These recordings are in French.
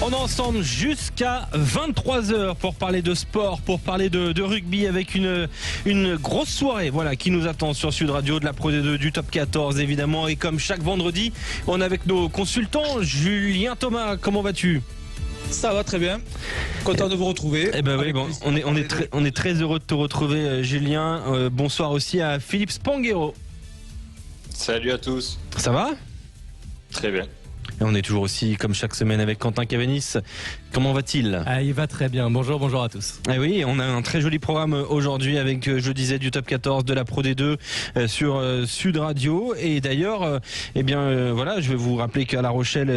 On est ensemble jusqu'à 23h pour parler de sport, pour parler de rugby avec une grosse soirée qui nous attend sur Sud Radio, de la Pro D2, du Top 14 évidemment. Et comme chaque vendredi, on est avec nos consultants. Julien Thomas, comment vas-tu ? Ça va très bien, content de vous retrouver. On est très heureux de te retrouver Julien. Bonsoir aussi à Philippe Spanghero. Salut à tous. Ça va ? Très bien. Et on est toujours aussi, comme chaque semaine, avec Quentin Cavanis. Comment va-t-il ? Il va très bien. Bonjour à tous. Et oui, on a un très joli programme aujourd'hui avec, je disais, du Top 14, de la Pro D2 sur Sud Radio. Et d'ailleurs, je vais vous rappeler qu'à La Rochelle,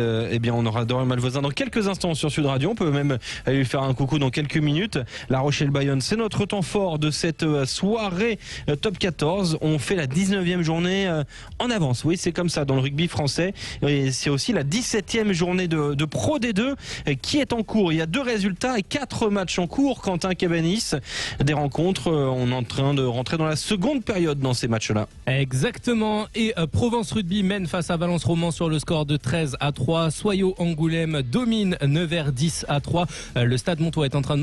on aura Dorian Malvoisin dans quelques instants sur Sud Radio. On peut même aller lui faire un coucou dans quelques minutes. La Rochelle-Bayonne, c'est notre temps fort de cette soirée Top 14. On fait la 19e journée en avance. Oui, c'est comme ça dans le rugby français. Et c'est aussi la 17e journée de Pro D2 qui est en cours. Il y a 2 résultats et 4 matchs en cours. Quentin Cabanis, des rencontres. On est en train de rentrer dans la seconde période dans ces matchs-là. Exactement. Et Provence Rugby mène face à Valence Roman sur le score de 13-3. Soyaux Angoulême domine Nevers 10-3. Le Stade Montois est en train de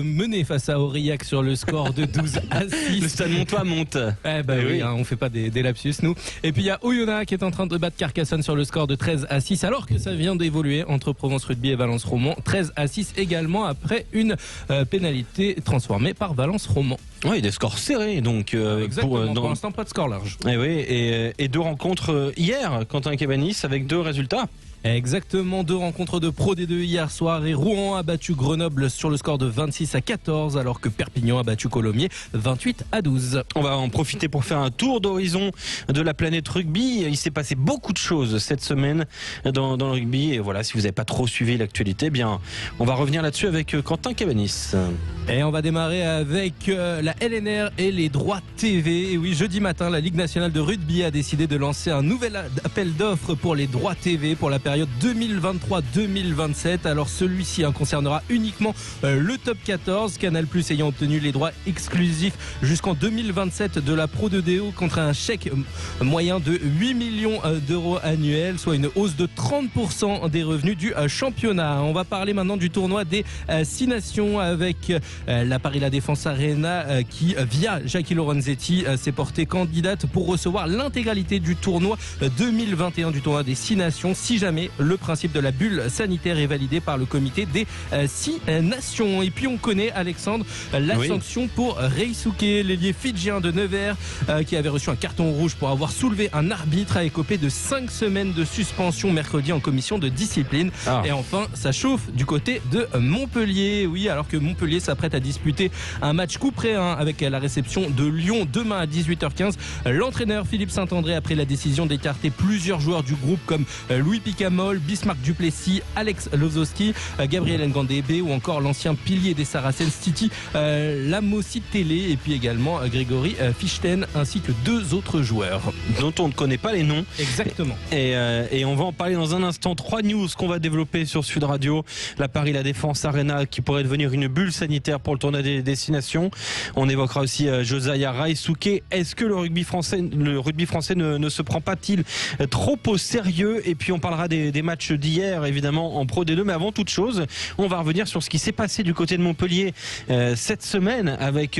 mener face à Aurillac sur le score de 12-6. Le Stade Montois monte. On fait pas des lapsus nous. Et puis il y a Oyonnax qui est en train de battre Carcassonne sur le score de 13-6 alors que ça vient d'évoluer entre Provence Rugby et Valence Roman. 13-6 également après une pénalité transformée par Valence Roman. Oui, des scores serrés donc. Pour l'instant pas de score large. Et 2 rencontres hier, Quentin Cabanis, avec 2 résultats. Exactement, 2 rencontres de Pro D2 hier soir et Rouen a battu Grenoble sur le score de 26-14 alors que Perpignan a battu Colomiers 28-12. On va en profiter pour faire un tour d'horizon de la planète rugby. Il s'est passé beaucoup de choses cette semaine dans le rugby et voilà, si vous n'avez pas trop suivi l'actualité, on va revenir là-dessus avec Quentin Cabanis. Et on va démarrer avec la LNR et les droits TV. Et oui, jeudi matin, la Ligue nationale de rugby a décidé de lancer un nouvel appel d'offres pour les droits TV pour la période 2023-2027. Alors celui-ci concernera uniquement le Top 14, Canal+ ayant obtenu les droits exclusifs jusqu'en 2027 de la Pro D2 contre un chèque moyen de 8 millions d'euros annuels, soit une hausse de 30% des revenus du championnat. On va parler maintenant du tournoi des 6 nations avec la Paris La Défense Arena qui, via Jackie Lorenzetti, s'est portée candidate pour recevoir l'intégralité du tournoi 2021 du tournoi des 6 nations si jamais le principe de la bulle sanitaire est validé par le comité des 6 nations. Et puis on connaît, Alexandre, sanction pour Reisuke, l'ailier fidjien de Nevers qui avait reçu un carton rouge pour avoir soulevé un arbitre, a écopé de 5 semaines de suspension mercredi en commission de discipline. Et enfin, ça chauffe du côté de Montpellier. Oui, alors que Montpellier s'apprête à disputer un match couperé avec la réception de Lyon demain à 18h15. L'entraîneur Philippe Saint-André a pris la décision d'écarter plusieurs joueurs du groupe comme Louis Picamol, Bismarck Duplessis, Alex Lozowski, Gabriel Ngandebe ou encore l'ancien pilier des Saracens Titi Lamositele et puis également Grégory Fichten ainsi que 2 autres joueurs dont on ne connaît pas les noms. Exactement. Et on va en parler dans un instant. 3 news qu'on va développer sur Sud Radio. La Paris La Défense Arena qui pourrait devenir une bulle sanitaire pour le tournoi des destinations. On évoquera aussi Josiah Reisuke. Est-ce que le rugby français ne se prend pas-t-il trop au sérieux? Et puis on parlera des matchs d'hier évidemment en Pro D2, mais avant toute chose on va revenir sur ce qui s'est passé du côté de Montpellier cette semaine avec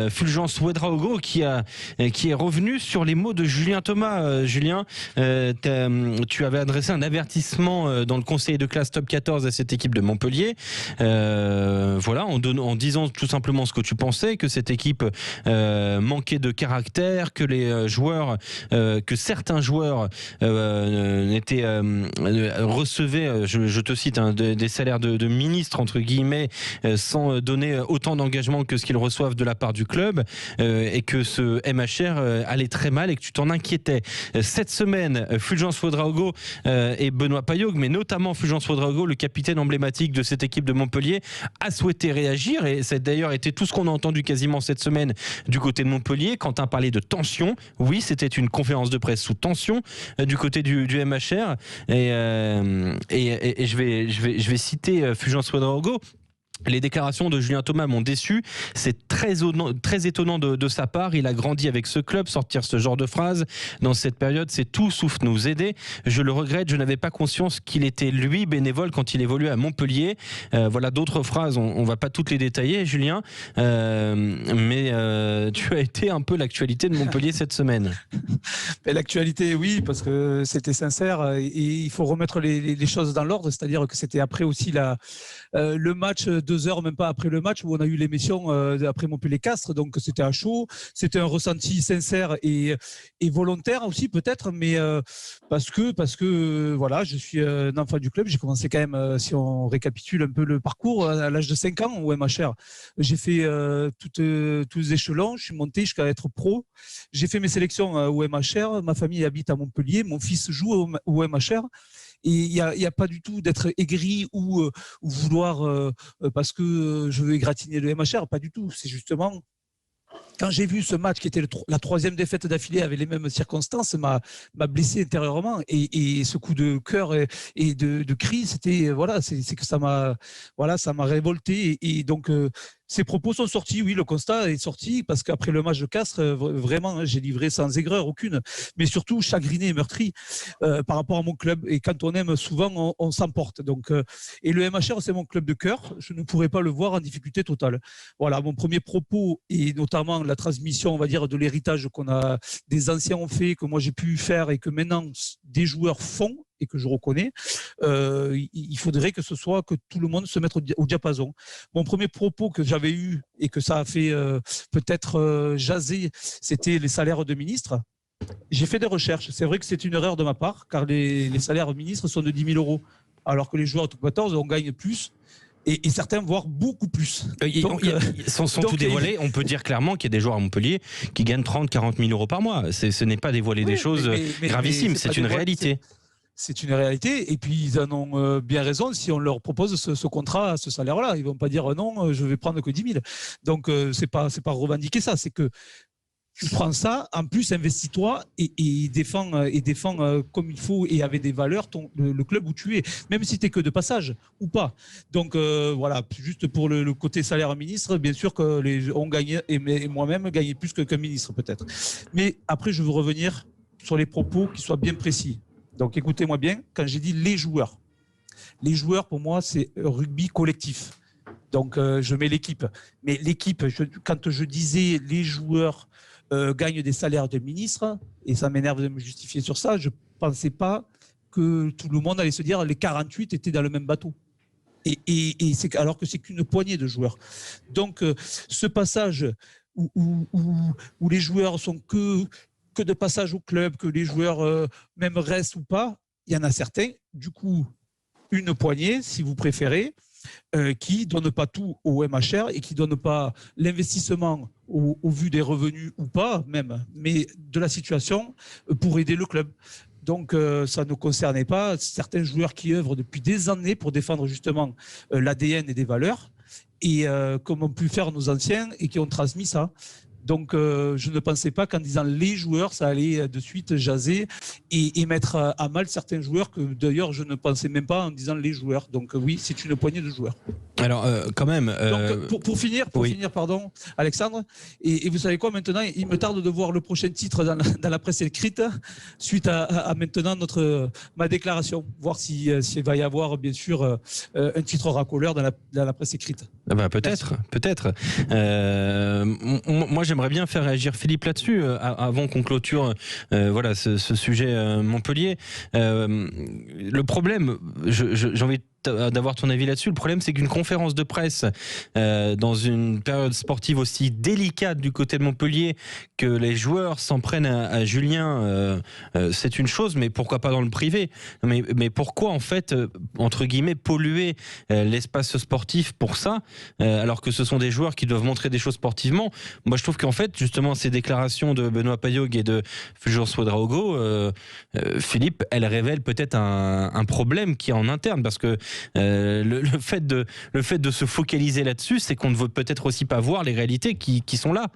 Fulgence Ouedraogo qui est revenu sur les mots de Julien Thomas. Julien, tu avais adressé un avertissement dans le conseil de classe Top 14 à cette équipe de Montpellier, en disant tout simplement ce que tu pensais, que cette équipe manquait de caractère, que les joueurs, que certains joueurs recevaient, je te cite, des salaires de ministres entre guillemets, sans donner autant d'engagement que ce qu'ils reçoivent de la part du club, et que ce MHR allait très mal et que tu t'en inquiétais. Cette semaine, Fulgence Ouedraogo et Benoît Paillaugue, mais notamment Fulgence Ouedraogo, le capitaine emblématique de cette équipe de Montpellier, a souhaité réagir et ça a d'ailleurs été tout ce qu'on a entendu quasiment cette semaine du côté de Montpellier. Quentin parlait de tension. Oui, c'était une conférence de presse sous tension du côté du MHR et je vais citer Fulgence Ouedraogo Les déclarations de Julien Thomas m'ont déçu. C'est très étonnant de sa part. Il a grandi avec ce club. Sortir ce genre de phrase dans cette période, c'est tout sauf nous aider. Je le regrette. Je n'avais pas conscience qu'il était, lui, bénévole quand il évoluait à Montpellier. Voilà d'autres phrases. On va pas toutes les détailler, Julien. Mais tu as été un peu l'actualité de Montpellier cette semaine. L'actualité, oui, parce que c'était sincère. Et il faut remettre les choses dans l'ordre. C'est-à-dire que c'était après aussi le match, 2 heures, même pas après le match, où on a eu l'émission après Montpellier-Castres, donc c'était à chaud, c'était un ressenti sincère et volontaire aussi peut-être, mais parce que voilà, je suis un enfant du club, j'ai commencé quand même, si on récapitule un peu le parcours, à l'âge de 5 ans au MHR, j'ai fait tous les échelons, je suis monté jusqu'à être pro, j'ai fait mes sélections au MHR, ma famille habite à Montpellier, mon fils joue au MHR. Et il n'y a pas du tout d'être aigri ou vouloir, parce que je veux égratigner le MHR, pas du tout. C'est justement, quand j'ai vu ce match qui était la 3e défaite d'affilée avec les mêmes circonstances, m'a blessé intérieurement. Et ce coup de cœur et de cri, c'était, voilà, c'est que ça m'a révolté. Et donc, ces propos sont sortis, oui, le constat est sorti, parce qu'après le match de Castres, vraiment, j'ai livré sans aigreur aucune, mais surtout chagriné et meurtri par rapport à mon club. Et quand on aime, souvent, on s'emporte. Donc, et le MHR, c'est mon club de cœur. Je ne pourrais pas le voir en difficulté totale. Voilà, mon premier propos, et notamment la transmission, on va dire, de l'héritage des anciens ont fait, que moi j'ai pu faire et que maintenant des joueurs font, et que je reconnais, il faudrait que ce soit que tout le monde se mette au diapason. Mon premier propos que j'avais eu et que ça a fait peut-être jaser, c'était les salaires de ministres. J'ai fait des recherches. C'est vrai que c'est une erreur de ma part, car les salaires ministres sont de 10 000 euros, alors que les joueurs de top 14, on gagne plus. Et certains, voire beaucoup plus. Sans tout dévoiler, on peut dire clairement qu'il y a des joueurs à Montpellier qui gagnent 30-40 000 euros par mois. Ce n'est pas dévoiler des choses gravissimes, c'est une réalité. C'est une réalité, et puis ils en ont bien raison si on leur propose ce contrat, ce salaire-là. Ils ne vont pas dire non, je vais prendre que 10 000. Donc, c'est pas revendiquer ça, c'est que tu prends ça, en plus investis-toi et défends comme il faut et avec des valeurs le club où tu es, même si tu n'es que de passage ou pas. Donc voilà, juste pour le côté salaire ministre, bien sûr que on gagnait, et moi-même gagnais plus qu'un ministre peut-être. Mais après, je veux revenir sur les propos qui soient bien précis. Donc écoutez-moi bien, quand j'ai dit les joueurs pour moi c'est rugby collectif. Donc je mets l'équipe. Mais l'équipe, quand je disais les joueurs gagnent des salaires de ministres, et ça m'énerve de me justifier sur ça, je ne pensais pas que tout le monde allait se dire les 48 étaient dans le même bateau. Et c'est, alors que c'est qu'une poignée de joueurs. Donc ce passage où les joueurs sont que de passage au club, que les joueurs même restent ou pas, il y en a certains, du coup, une poignée, si vous préférez, qui ne donnent pas tout au MHR et qui ne donnent pas l'investissement au vu des revenus ou pas, même, mais de la situation pour aider le club. Donc, ça ne concernait pas certains joueurs qui œuvrent depuis des années pour défendre justement l'ADN et des valeurs, et comme ont pu faire nos anciens et qui ont transmis ça. Donc, je ne pensais pas qu'en disant les joueurs, ça allait de suite jaser et mettre à mal certains joueurs que d'ailleurs je ne pensais même pas en disant les joueurs. Donc oui, c'est une poignée de joueurs. Alors, quand même... Donc, pour finir, pardon, Alexandre, et vous savez quoi, maintenant, il me tarde de voir le prochain titre dans la presse écrite, suite à maintenant ma déclaration, voir s'il va y avoir, bien sûr, un titre racoleur dans la presse écrite. Ah bah, peut-être. Moi, j'aimerais bien faire réagir Philippe là-dessus, avant qu'on clôture voilà, ce sujet Montpellier. Le problème, j'ai envie d'avoir ton avis là-dessus. Le problème, c'est qu'une conférence de presse dans une période sportive aussi délicate du côté de Montpellier, que les joueurs s'en prennent à Julien, c'est une chose, mais pourquoi pas dans le privé? Mais pourquoi, en fait, entre guillemets, polluer l'espace sportif pour ça, alors que ce sont des joueurs qui doivent montrer des choses sportivement? Moi, je trouve qu'en fait, justement, ces déclarations de Benoît Payog et de Fulgence Ouedraogo, Philippe, elles révèlent peut-être un problème qui est en interne, parce que le fait de se focaliser là-dessus, c'est qu'on ne veut peut-être aussi pas voir les réalités qui sont là.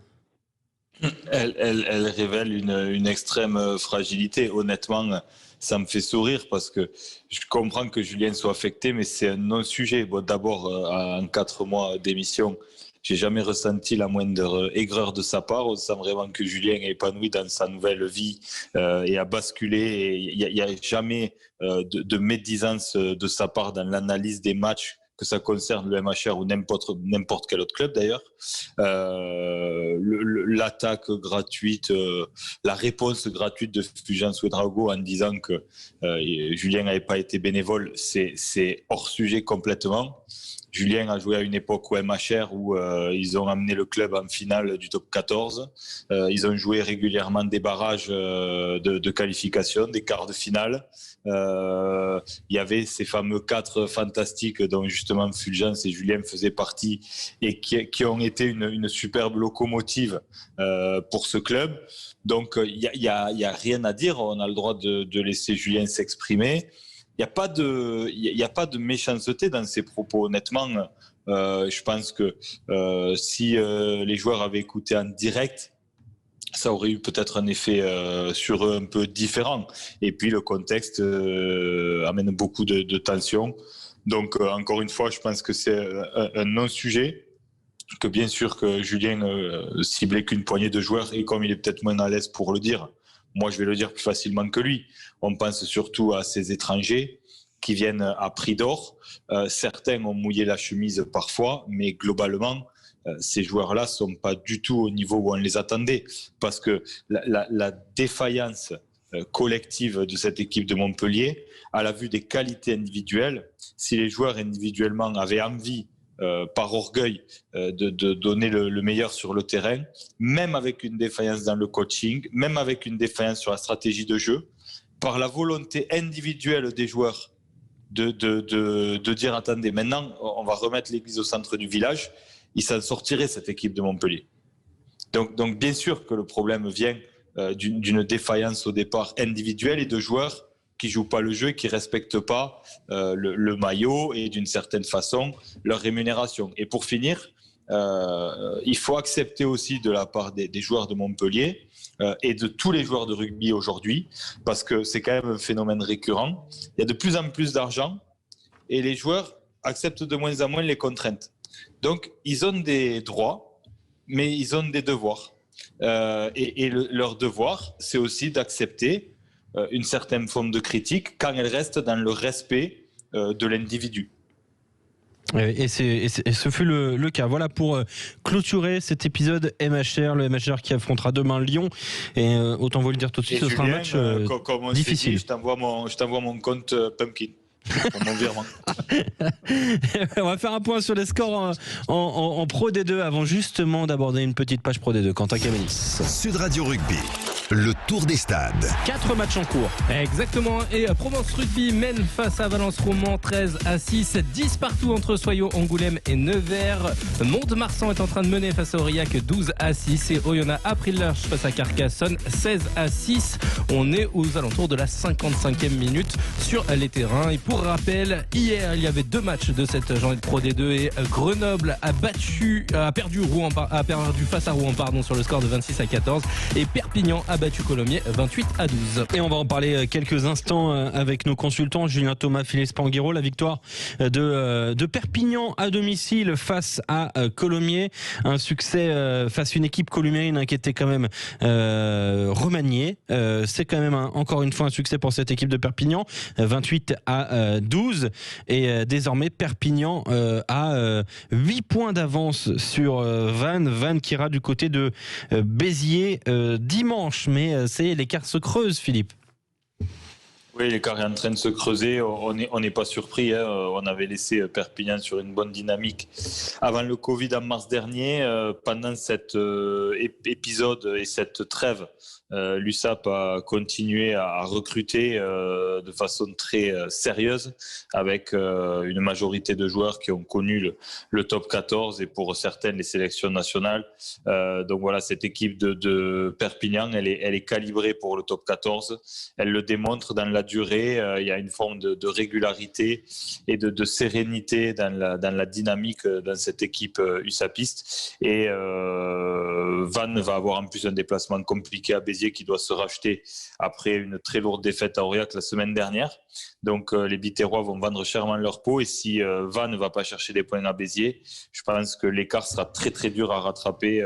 Elle révèle une extrême fragilité. Honnêtement, ça me fait sourire parce que je comprends que Julien soit affecté, mais c'est un non-sujet. Bon, d'abord, en 4 mois d'émission, j'ai jamais ressenti la moindre aigreur de sa part. On sent vraiment que Julien est épanoui dans sa nouvelle vie et a basculé. Il n'y a jamais de médisance de sa part dans l'analyse des matchs, que ça concerne le MHR ou n'importe quel autre club d'ailleurs. L'attaque gratuite, la réponse gratuite de Fulgence Ouedraogo en disant que Julien n'avait pas été bénévole, c'est hors sujet complètement. Julien a joué à une époque au MHR où ils ont amené le club en finale du top 14. Ils ont joué régulièrement des barrages de qualification, des quarts de finale. Il y avait ces fameux 4 fantastiques dont justement Fulgence et Julien faisaient partie et qui ont été une superbe locomotive pour ce club. Donc il y a rien à dire, on a le droit de laisser Julien s'exprimer. Il n'y a pas de méchanceté dans ses propos. Honnêtement, je pense que si les joueurs avaient écouté en direct, ça aurait eu peut-être un effet sur eux un peu différent. Et puis le contexte amène beaucoup de tension. Donc encore une fois, je pense que c'est un non-sujet. Que bien sûr que Julien ciblait qu'une poignée de joueurs et comme il est peut-être moins à l'aise pour le dire, moi je vais le dire plus facilement que lui. On pense surtout à ces étrangers qui viennent à prix d'or. Certains ont mouillé la chemise parfois, mais globalement, ces joueurs-là ne sont pas du tout au niveau où on les attendait. Parce que la défaillance collective de cette équipe de Montpellier, à la vue des qualités individuelles, si les joueurs individuellement avaient envie par orgueil de donner le meilleur sur le terrain, même avec une défaillance dans le coaching, même avec une défaillance sur la stratégie de jeu, par la volonté individuelle des joueurs de dire attendez, maintenant on va remettre l'église au centre du village, ils s'en sortiraient cette équipe de Montpellier. Donc bien sûr que le problème vient d'une défaillance au départ individuelle et de joueurs qui jouent pas le jeu et qui respectent pas le maillot et d'une certaine façon leur rémunération. Et pour finir, il faut accepter aussi de la part des joueurs de Montpellier et de tous les joueurs de rugby aujourd'hui, parce que c'est quand même un phénomène récurrent. Il y a de plus en plus d'argent et les joueurs acceptent de moins en moins les contraintes. Donc ils ont des droits, mais ils ont des devoirs. Leur devoir, c'est aussi d'accepter une certaine forme de critique quand elle reste dans le respect de l'individu. Et ce fut le cas. Voilà pour clôturer cet épisode MHR, le MHR qui affrontera demain Lyon. Et autant vous le dire tout de suite, ce sera un match comme on difficile. Dit, je t'envoie mon compte Pumpkin. Pour mon virement. On va faire un point sur les scores en Pro D2 avant justement d'aborder une petite page Pro D2. Quentin Camélis. Sud Radio Rugby, le tour des stades. 4 matchs en cours. Exactement. Et Provence Rugby mène face à Valence Roman 13-6. 10 partout entre Soyaux, Angoulême et Nevers. Mont-de-Marsan est en train de mener face à Aurillac 12-6. Et Oyonnax a pris le large face à Carcassonne 16-6. On est aux alentours de la 55e minute sur les terrains. Et pour rappel, hier il y avait 2 matchs de cette journée de Pro D2 et Grenoble a perdu face à Rouen sur le score de 26-14 et Perpignan a battu Colomiers 28-12. Et on va en parler quelques instants avec nos consultants Julien Thomas, Philippe Spanghero. La victoire de Perpignan à domicile face à Colomiers, un succès face à une équipe colomienne qui était quand même remaniée. C'est quand même encore une fois un succès pour cette équipe de Perpignan, 28-12 et désormais Perpignan a 8 points d'avance sur Vannes qui ira du côté de Béziers dimanche, mais l'écart se creuse, Philippe. Oui, l'écart est en train de se creuser. On n'est pas surpris. On avait laissé Perpignan sur une bonne dynamique avant le Covid en mars dernier. Pendant cet épisode et cette trêve, l'USAP a continué à recruter de façon très sérieuse avec une majorité de joueurs qui ont connu le top 14 et pour certaines les sélections nationales. Donc voilà, cette équipe de Perpignan, elle est calibrée pour le top 14. Elle le démontre dans la durée. Il y a une forme de régularité et de sérénité dans la dynamique dans cette équipe USAPiste. Et Vannes va avoir en plus un déplacement compliqué à Béziers qui doit se racheter après une très lourde défaite à Aurillac la semaine dernière. Donc les Biterrois vont vendre chèrement leur peau, et si Vannes ne va pas chercher des points à Béziers, je pense que l'écart sera très très dur à rattraper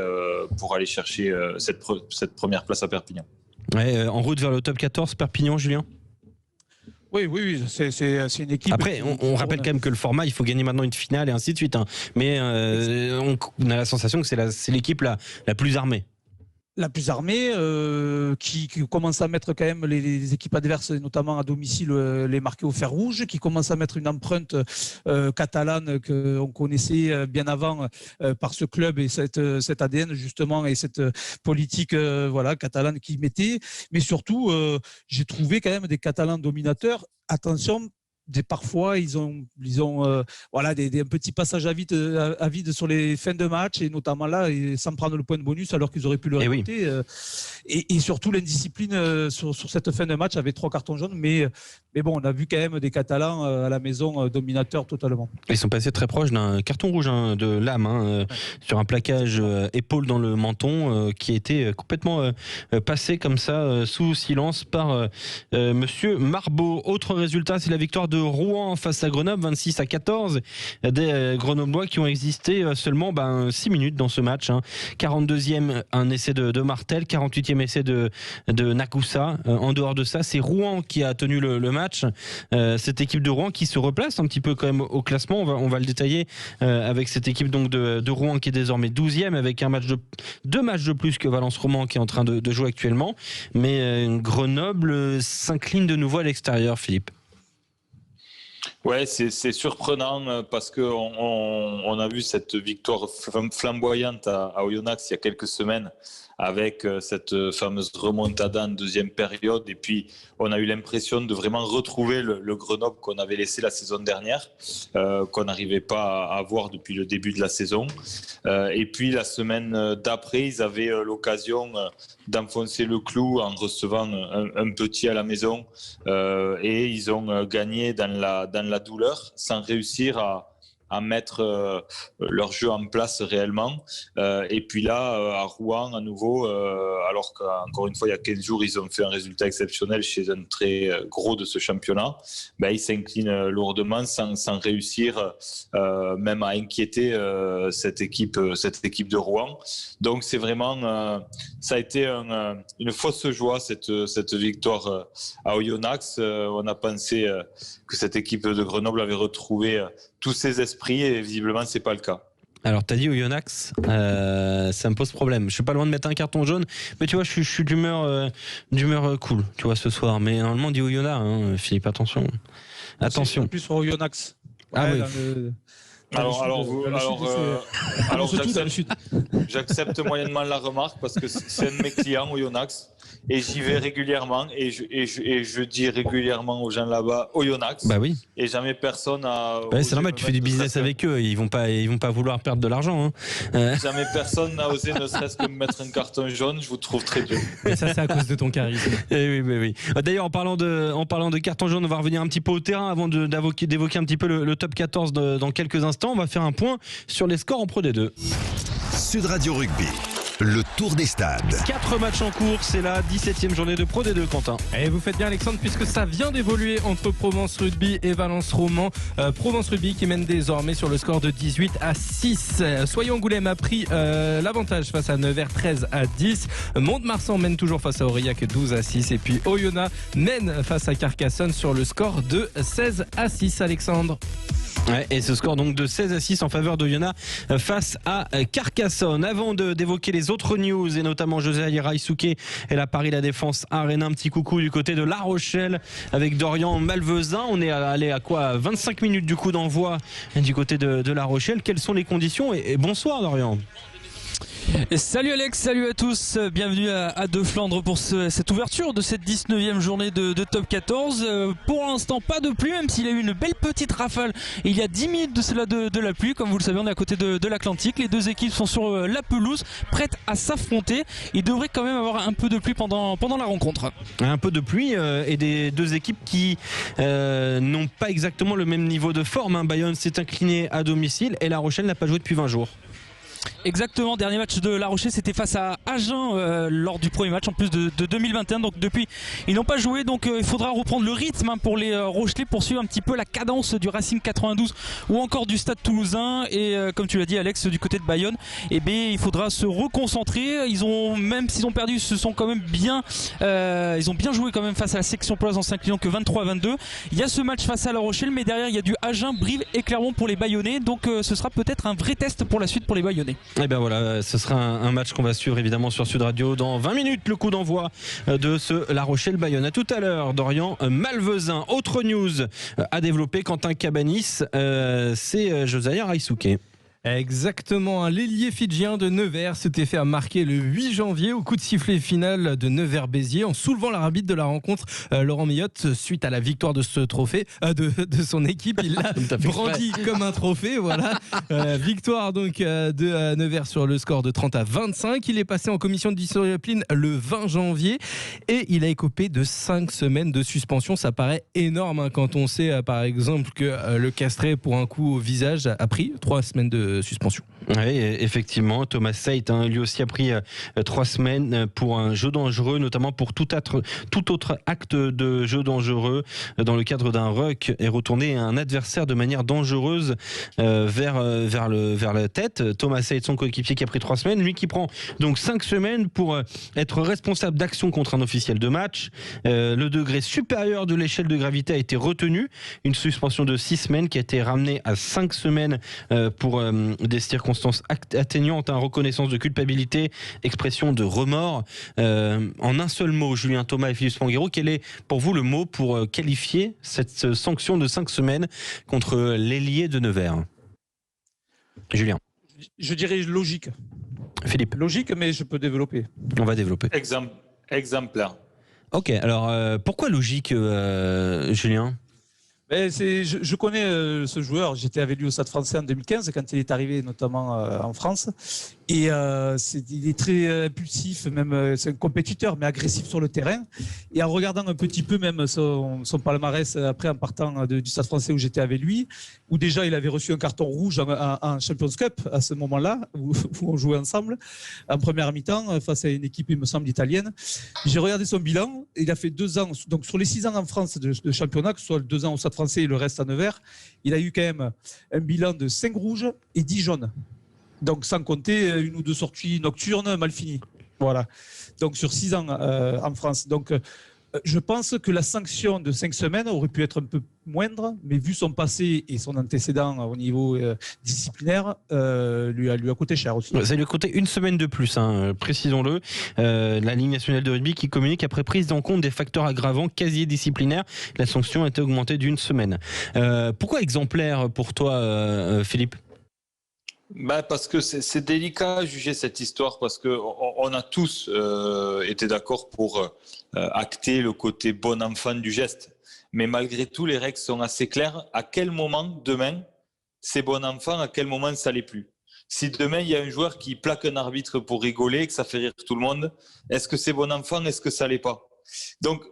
pour aller chercher cette première place à Perpignan. Ouais, en route vers le top 14, Perpignan, Julien. Oui, c'est une équipe. Après, on rappelle quand même que le format, il faut gagner maintenant une finale et ainsi de suite. Hein. Mais on a la sensation que c'est l'équipe la plus armée. La plus armée, qui commence à mettre quand même les équipes adverses, notamment à domicile, les marquer au fer rouge, qui commence à mettre une empreinte catalane qu'on connaissait bien avant par ce club et cet ADN justement et cette politique catalane qu'ils mettaient. Mais surtout, j'ai trouvé quand même des Catalans dominateurs. Attention, parfois ils ont des petits passages à vide sur les fins de match, et notamment là, sans prendre le point de bonus alors qu'ils auraient pu le récolter. Et surtout l'indiscipline sur cette fin de match avec 3 cartons jaunes, mais bon, on a vu quand même des Catalans à la maison dominateurs totalement. Ils sont passés très proches d'un carton rouge de Lame sur un plaquage épaule dans le menton qui a été complètement passé comme ça sous silence par monsieur Marbeau. Autre résultat, c'est la victoire de Rouen face à Grenoble, 26-14. Des Grenoblois qui ont existé seulement 6 minutes dans ce match. 42e, un essai de Martel, 48e essai de Nakoussa. En dehors de ça, c'est Rouen qui a tenu le match. Cette équipe de Rouen qui se replace un petit peu quand même au classement. On va le détailler avec cette équipe donc de Rouen qui est désormais 12e avec 2 matchs de plus que Valence Roman qui est en train de jouer actuellement. Mais Grenoble s'incline de nouveau à l'extérieur, Philippe. Ouais, c'est surprenant parce que on a vu cette victoire flamboyante à Oyonnax il y a quelques semaines avec cette fameuse remontada en deuxième période, et puis on a eu l'impression de vraiment retrouver le Grenoble qu'on avait laissé la saison dernière, qu'on n'arrivait pas à avoir depuis le début de la saison. Et puis la semaine d'après, ils avaient l'occasion d'enfoncer le clou en recevant un petit à la maison, et ils ont gagné dans la douleur sans réussir à mettre leur jeu en place réellement. Et puis là, à Rouen, à nouveau, alors qu'encore une fois, il y a 15 jours, ils ont fait un résultat exceptionnel chez un très gros de ce championnat, ils s'inclinent lourdement sans réussir même à inquiéter cette équipe de Rouen. Donc c'est vraiment, ça a été une fausse joie cette victoire à Oyonnax. On a pensé que cette équipe de Grenoble avait retrouvé tous ses esprits, et visiblement c'est pas le cas. Alors t'as dit Oyonnax, ça me pose problème. Je suis pas loin de mettre un carton jaune, mais tu vois, je suis d'humeur cool, tu vois, ce soir. Mais normalement on dit Oyonnax, Philippe, attention. C'est plus sur Oyonnax. Oui. J'accepte moyennement la remarque parce que c'est un de mes clients, Oyonnax, et j'y vais régulièrement, et je dis régulièrement aux gens là-bas Oyonnax. Oui. Et jamais personne a. C'est normal, tu fais du business avec eux, ils vont pas vouloir perdre de l'argent. Jamais personne n'a osé ne serait-ce que me mettre un carton jaune. Je vous trouve très dur. Et ça, c'est à cause de ton charisme. Oui. D'ailleurs, en parlant de carton jaune, on va revenir un petit peu au terrain avant d'évoquer un petit peu le top 14 dans quelques instants. On va faire un point sur les scores en Pro D2. Sud Radio Rugby, le tour des stades. 4 matchs en cours, c'est la 17e journée de Pro D2, Quentin. Et vous faites bien, Alexandre, puisque ça vient d'évoluer entre Provence Rugby et Valence Roman. Provence Rugby qui mène désormais sur le score de 18-6. Soyons-Angoulême a pris l'avantage face à Nevers 13-10. Mont-de-Marsan mène toujours face à Aurillac 12-6. Et puis Oyonnax mène face à Carcassonne sur le score de 16-6, Alexandre. Ouais, et ce score donc de 16-6 en faveur d'Oyonnax face à Carcassonne. Avant d'évoquer les autres news, et notamment José Raïsouké et la Paris La Défense Arena, un petit coucou du côté de La Rochelle avec Dorian Malvezin. On est allé à quoi, 25 minutes du coup d'envoi du côté de La Rochelle. Quelles sont les conditions, et bonsoir Dorian. Salut Alex, salut à tous, bienvenue à De Flandre pour cette ouverture de cette 19e journée de top 14. Pour l'instant pas de pluie, même s'il y a eu une belle petite rafale il y a 10 minutes de cela de la pluie. Comme vous le savez, on est à côté de l'Atlantique, les deux équipes sont sur la pelouse, prêtes à s'affronter. Il devrait quand même avoir un peu de pluie pendant la rencontre. Un peu de pluie et des deux équipes qui n'ont pas exactement le même niveau de forme. Bayonne s'est incliné à domicile et La Rochelle n'a pas joué depuis 20 jours. Exactement, dernier match de La Rochelle c'était face à Agen lors du premier match en plus de 2021, donc depuis ils n'ont pas joué, donc il faudra reprendre le rythme pour les Rochelais, poursuivre un petit peu la cadence du Racing 92 ou encore du Stade Toulousain. Et comme tu l'as dit Alex, du côté de Bayonne, il faudra se reconcentrer. Même s'ils ont perdu, ce sont quand même bien ils ont bien joué quand même face à la section poloise en s'inclinant que 23-22. Il y a ce match face à La Rochelle, mais derrière il y a du Agen, Brive et Clermont pour les Bayonnais, donc ce sera peut-être un vrai test pour la suite pour les Bayonnais. Et bien voilà, ce sera un match qu'on va suivre évidemment sur Sud Radio dans 20 minutes, le coup d'envoi de ce La Rochelle-Bayonne. À tout à l'heure, Dorian Malvezin. Autre news à développer, Quentin Cabanis, c'est Josiah Raisuke. Exactement, l'ailier fidjien de Nevers s'était fait marquer le 8 janvier au coup de sifflet final de Nevers-Béziers en soulevant l'arbitre de la rencontre, Laurent Millotte, suite à la victoire de ce trophée, de son équipe. Il l'a brandi comme un trophée, voilà. Victoire donc de Nevers sur le score de 30-25. Il est passé en commission de discipline le 20 janvier et il a écopé de 5 semaines de suspension. Ça paraît énorme quand on sait par exemple que le castré pour un coup au visage a pris 3 semaines de suspension. Oui, effectivement, Thomas Seit lui aussi a pris 3 semaines pour un jeu dangereux, notamment pour tout autre acte de jeu dangereux dans le cadre d'un ruck et retourner un adversaire de manière dangereuse vers la tête. Thomas Seit, son coéquipier, qui a pris 3 semaines, lui qui prend donc 5 semaines pour être responsable d'action contre un officiel de match. Le degré supérieur de l'échelle de gravité a été retenu, une suspension de 6 semaines qui a été ramenée à 5 semaines pour des circonstances atténuantes, reconnaissance de culpabilité, expression de remords. En un seul mot, Julien Thomas et Philippe Spanghero, quel est pour vous le mot pour qualifier cette sanction de 5 semaines contre l'ailier de Nevers? Julien. Je dirais logique. Philippe. Logique, mais je peux développer. On va développer. Exemplaire. Ok, alors pourquoi logique, Julien? Je connais ce joueur, j'étais avec lui au Stade Français en 2015 quand il est arrivé notamment en France, et il est très impulsif, même c'est un compétiteur mais agressif sur le terrain. Et en regardant un petit peu même son palmarès après en partant du Stade Français où j'étais avec lui, où déjà il avait reçu un carton rouge en Champions Cup à ce moment-là, où on jouait ensemble en première mi-temps face à une équipe, il me semble, italienne. J'ai regardé son bilan, il a fait 2 ans, donc sur les 6 ans en France de championnat, que ce soit le 2 ans au Stade Français et le reste à Nevers, il a eu quand même un bilan de 5 rouges et 10 jaunes. Donc sans compter 1 ou 2 sorties nocturnes mal finies. Voilà. Donc sur 6 ans en France. Donc je pense que la sanction de 5 semaines aurait pu être un peu moindre, mais vu son passé et son antécédent au niveau disciplinaire, lui a coûté cher aussi. Ça lui a coûté 1 semaine de plus, précisons-le. La Ligue nationale de rugby qui communique après prise en compte des facteurs aggravants quasi disciplinaires, la sanction a été augmentée d'1 semaine. Pourquoi exemplaire pour toi, Philippe ? Parce que c'est délicat à juger cette histoire, parce qu'on a tous été d'accord pour acter le côté bon enfant du geste. Mais malgré tout, les règles sont assez claires. À quel moment, demain, c'est bon enfant, à quel moment ça l'est plus? Si demain, il y a un joueur qui plaque un arbitre pour rigoler, que ça fait rire tout le monde, est-ce que c'est bon enfant, est-ce que ça l'est pas? Donc,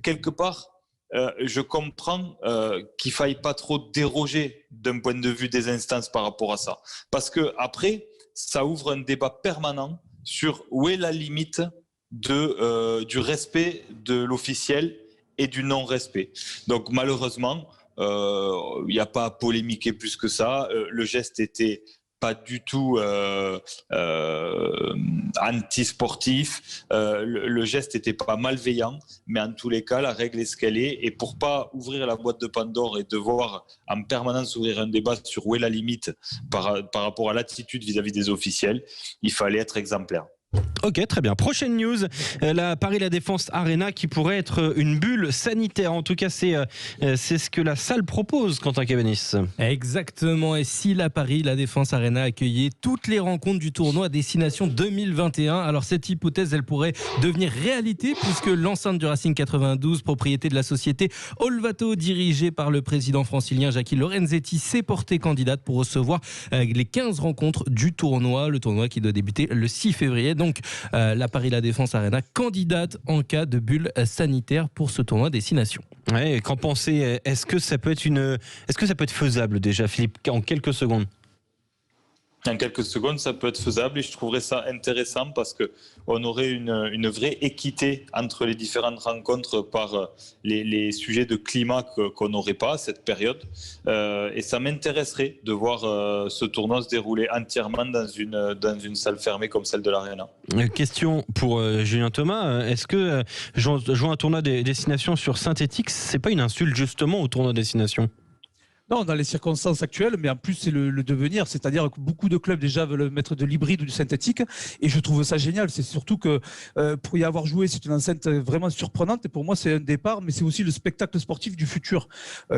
quelque part, je comprends qu'il faille pas trop déroger d'un point de vue des instances par rapport à ça. Parce que après, ça ouvre un débat permanent sur où est la limite du respect de l'officiel et du non-respect. Donc malheureusement, il n'y a pas à polémiquer plus que ça. Le geste était pas du tout anti-sportif. Le geste n'était pas malveillant, mais en tous les cas, la règle est ce qu'elle est. Et pour pas ouvrir la boîte de Pandore et devoir en permanence ouvrir un débat sur où est la limite par rapport à l'attitude vis-à-vis des officiels, il fallait être exemplaire. Ok, très bien. Prochaine news, la Paris La Défense Arena qui pourrait être une bulle sanitaire. En tout cas, c'est ce que la salle propose, Quentin Cabanis. Exactement. Et si la Paris La Défense Arena accueillait toutes les rencontres du tournoi Destination 2021, alors cette hypothèse, elle pourrait devenir réalité puisque l'enceinte du Racing 92, propriété de la société Olvato, dirigée par le président francilien Jackie Lorenzetti, s'est portée candidate pour recevoir les 15 rencontres du tournoi. Le tournoi qui doit débuter le 6 février. Donc, la Paris La Défense Arena candidate en cas de bulle sanitaire pour ce tournoi Destination. Ouais, qu'en pensez ? Est-ce que ça peut être faisable déjà, Philippe, en quelques secondes ? En quelques secondes, ça peut être faisable et je trouverais ça intéressant parce qu'on aurait une vraie équité entre les différentes rencontres par les sujets de climat qu'on n'aurait pas à cette période. Et ça m'intéresserait de voir ce tournoi se dérouler entièrement dans une salle fermée comme celle de l'Arena. Question pour Julien Thomas. Est-ce que jouer un tournoi des destinations sur synthétique, c'est pas une insulte justement au tournoi destination ? Non, dans les circonstances actuelles, mais en plus c'est le devenir, c'est-à-dire que beaucoup de clubs déjà veulent mettre de l'hybride ou du synthétique, et je trouve ça génial. C'est surtout que pour y avoir joué, c'est une enceinte vraiment surprenante, et pour moi c'est un départ, mais c'est aussi le spectacle sportif du futur.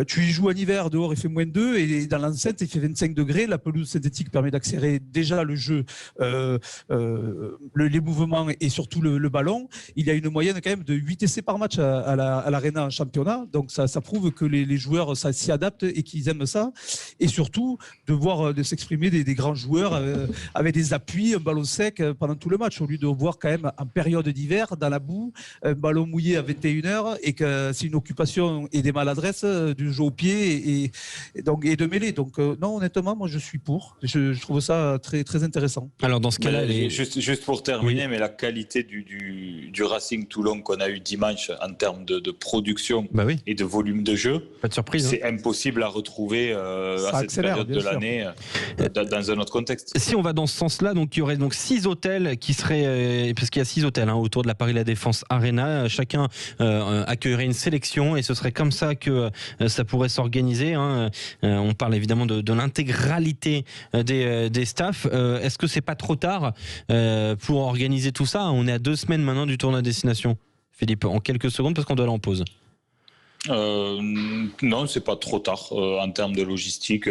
Tu y joues en hiver, dehors il fait -2, et dans l'enceinte il fait 25 degrés. La pelouse synthétique permet d'accélérer déjà le jeu, les mouvements et surtout le ballon. Il y a une moyenne quand même de 8 essais par match à l'Arena en championnat, donc ça prouve que les joueurs s'y adaptent et qu'ils aiment ça, et surtout de s'exprimer des grands joueurs avec des appuis, un ballon sec pendant tout le match, au lieu de voir quand même en période d'hiver dans la boue un ballon mouillé à 21h et que c'est une occupation et des maladresses du jeu au pied et de mêlée. Donc non, honnêtement, moi je suis pour. Je trouve ça très, très intéressant. Alors dans ce cas-là, juste pour terminer, mais la qualité du Racing Toulon qu'on a eu dimanche en termes de production et de volume de jeu, pas de surprise, c'est impossible à retrouver à cette période de l'année dans un autre contexte. Si on va dans ce sens-là, donc il y aurait donc 6 hôtels qui seraient, parce qu'il y a 6 hôtels autour de la Paris La Défense Arena, chacun accueillerait une sélection et ce serait comme ça que ça pourrait s'organiser. On parle évidemment de l'intégralité des staffs. Est-ce que c'est pas trop tard pour organiser tout ça ? On est à 2 semaines maintenant du tournoi destination. Philippe, en quelques secondes parce qu'on doit aller en pause. Non, c'est pas trop tard. En termes de logistique,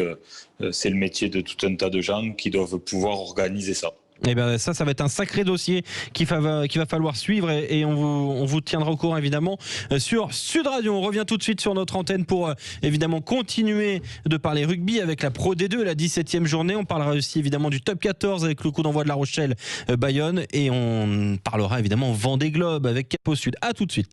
c'est le métier de tout un tas de gens qui doivent pouvoir organiser ça. Et ben ça va être un sacré dossier qu'il va falloir suivre et on vous tiendra au courant évidemment sur Sud Radio. On revient tout de suite sur notre antenne pour évidemment continuer de parler rugby avec la Pro D2, la 17e journée. On parlera aussi évidemment du top 14 avec le coup d'envoi de La Rochelle Bayonne et on parlera évidemment Vendée Globe avec Cap au Sud. À tout de suite.